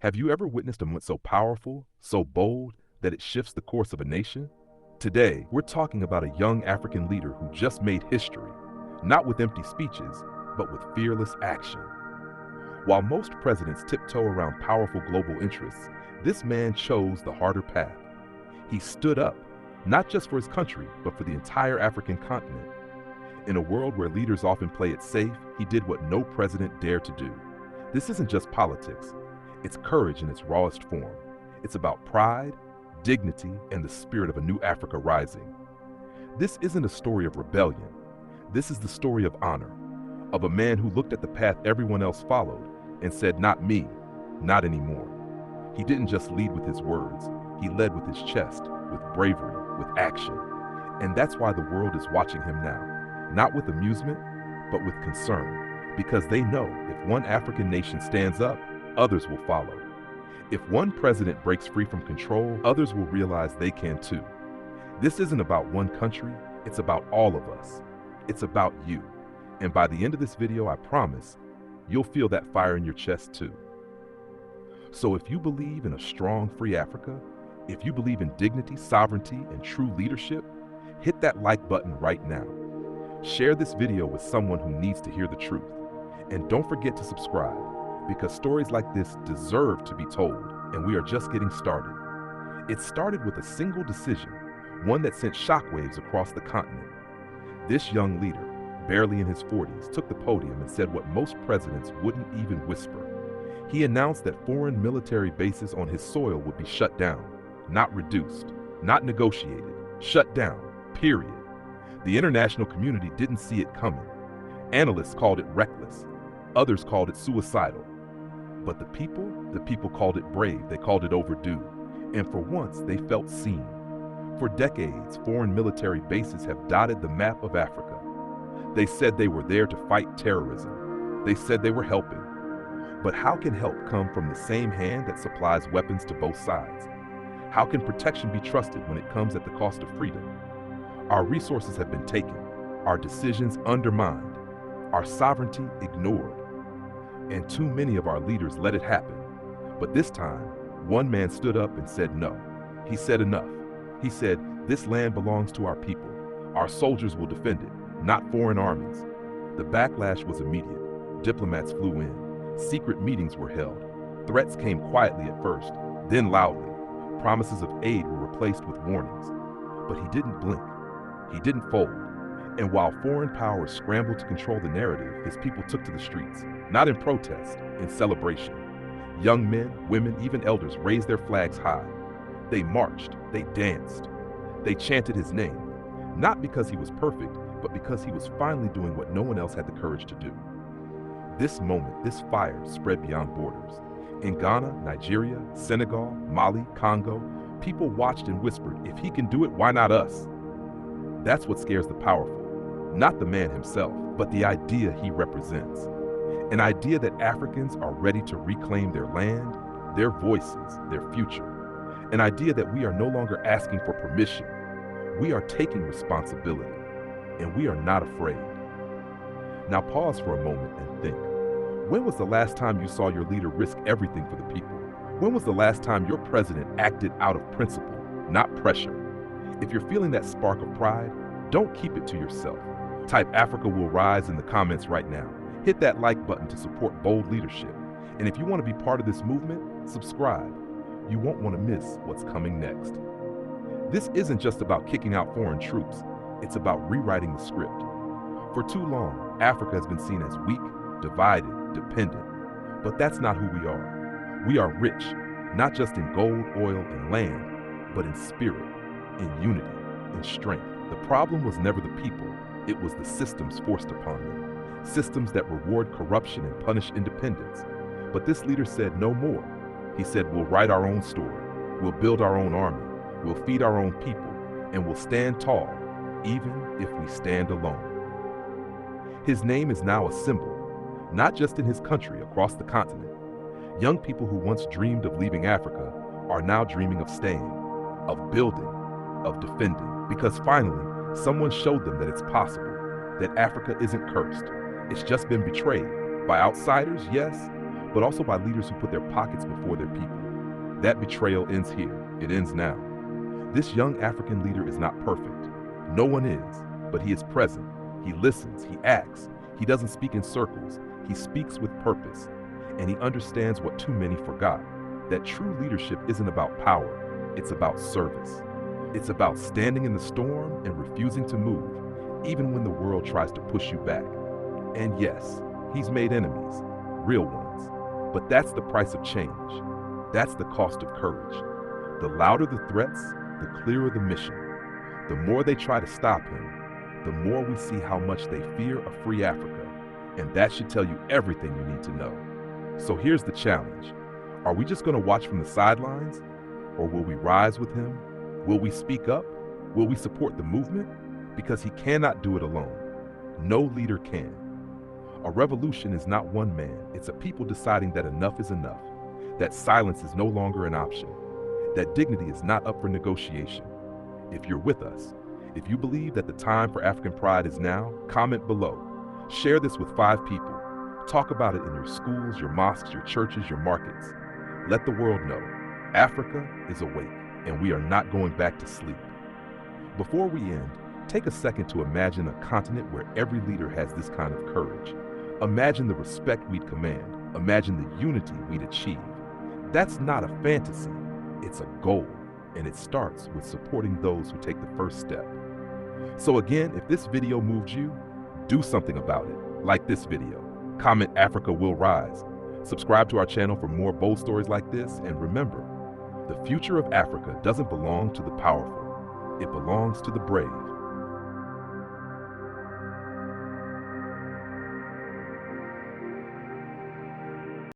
Have you ever witnessed a moment so powerful, so bold, that it shifts the course of a nation? Today, we're talking about a young African leader who just made history, not with empty speeches, but with fearless action. While most presidents tiptoe around powerful global interests, this man chose the harder path. He stood up, not just for his country, but for the entire African continent. In a world where leaders often play it safe, he did what no president dared to do. This isn't just politics. It's courage in its rawest form. It's about pride, dignity, and the spirit of a new Africa rising. This isn't a story of rebellion. This is the story of honor, of a man who looked at the path everyone else followed and said, "Not me, not anymore." He didn't just lead with his words. He led with his chest, with bravery, with action. And that's why the world is watching him now, not with amusement, but with concern, because they know if one African nation stands up, others will follow. If one president breaks free from control, others will realize they can too. This isn't about one country, it's about all of us. It's about you. And by the end of this video, I promise, you'll feel that fire in your chest too. So if you believe in a strong, free Africa, if you believe in dignity, sovereignty, and true leadership, hit that like button right now. Share this video with someone who needs to hear the truth. And don't forget to subscribe, because stories like this deserve to be told, and we are just getting started. It started with a single decision, one that sent shockwaves across the continent. This young leader, barely in his 40s, took the podium and said what most presidents wouldn't even whisper. He announced that foreign military bases on his soil would be shut down, not reduced, not negotiated, shut down, period. The international community didn't see it coming. Analysts called it reckless. Others called it suicidal. But the people called it brave. They called it overdue. And for once, they felt seen. For decades, foreign military bases have dotted the map of Africa. They said they were there to fight terrorism. They said they were helping. But how can help come from the same hand that supplies weapons to both sides? How can protection be trusted when it comes at the cost of freedom? Our resources have been taken, our decisions undermined, our sovereignty ignored. And too many of our leaders let it happen. But this time, one man stood up and said no. He said enough. He said, "This land belongs to our people. Our soldiers will defend it, not foreign armies." The backlash was immediate. Diplomats flew in. Secret meetings were held. Threats came quietly at first, then loudly. Promises of aid were replaced with warnings. But he didn't blink. He didn't fold. And while foreign powers scrambled to control the narrative, his people took to the streets, not in protest, in celebration. Young men, women, even elders raised their flags high. They marched, they danced, they chanted his name, not because he was perfect, but because he was finally doing what no one else had the courage to do. This moment, this fire spread beyond borders. In Ghana, Nigeria, Senegal, Mali, Congo, people watched and whispered, "If he can do it, why not us?" That's what scares the powerful. Not the man himself, but the idea he represents. An idea that Africans are ready to reclaim their land, their voices, their future. An idea that we are no longer asking for permission. We are taking responsibility, and we are not afraid. Now pause for a moment and think. When was the last time you saw your leader risk everything for the people? When was the last time your president acted out of principle, not pressure? If you're feeling that spark of pride, don't keep it to yourself. Type "Africa will rise" in the comments right now. Hit that like button to support bold leadership. And if you want to be part of this movement, subscribe. You won't want to miss what's coming next. This isn't just about kicking out foreign troops. It's about rewriting the script. For too long, Africa has been seen as weak, divided, dependent. But that's not who we are. We are rich, not just in gold, oil, and land, but in spirit, in unity, in strength. The problem was never the people. It was the systems forced upon them. Systems that reward corruption and punish independence. But this leader said no more. He said, "We'll write our own story. We'll build our own army. We'll feed our own people. And we'll stand tall, even if we stand alone." His name is now a symbol, not just in his country, across the continent. Young people who once dreamed of leaving Africa are now dreaming of staying, of building, of defending. Because finally, someone showed them that it's possible, that Africa isn't cursed. It's just been betrayed by outsiders, yes, but also by leaders who put their pockets before their people. That betrayal ends here. It ends now. This young African leader is not perfect. No one is, but he is present. He listens, he acts. He doesn't speak in circles. He speaks with purpose. And he understands what too many forgot, that true leadership isn't about power, it's about service. It's about standing in the storm and refusing to move, even when the world tries to push you back. And yes, he's made enemies, real ones. But that's the price of change. That's the cost of courage. The louder the threats, the clearer the mission. The more they try to stop him, the more we see how much they fear a free Africa. And that should tell you everything you need to know. So here's the challenge. Are we just going to watch from the sidelines? Or will we rise with him? Will we speak up? Will we support the movement? Because he cannot do it alone. No leader can. A revolution is not one man. It's a people deciding that enough is enough, that silence is no longer an option, that dignity is not up for negotiation. If you're with us, if you believe that the time for African pride is now, comment below. Share this with 5 people. Talk about it in your schools, your mosques, your churches, your markets. Let the world know Africa is awake, and we are not going back to sleep. Before we end, take a second to imagine a continent where every leader has this kind of courage. Imagine the respect we'd command. Imagine the unity we'd achieve. That's not a fantasy, it's a goal, and it starts with supporting those who take the first step. So again, if this video moved you, do something about it. Like this video. Comment Africa will rise. Subscribe to our channel for more bold stories like this, and remember, the future of Africa doesn't belong to the powerful. It belongs to the brave.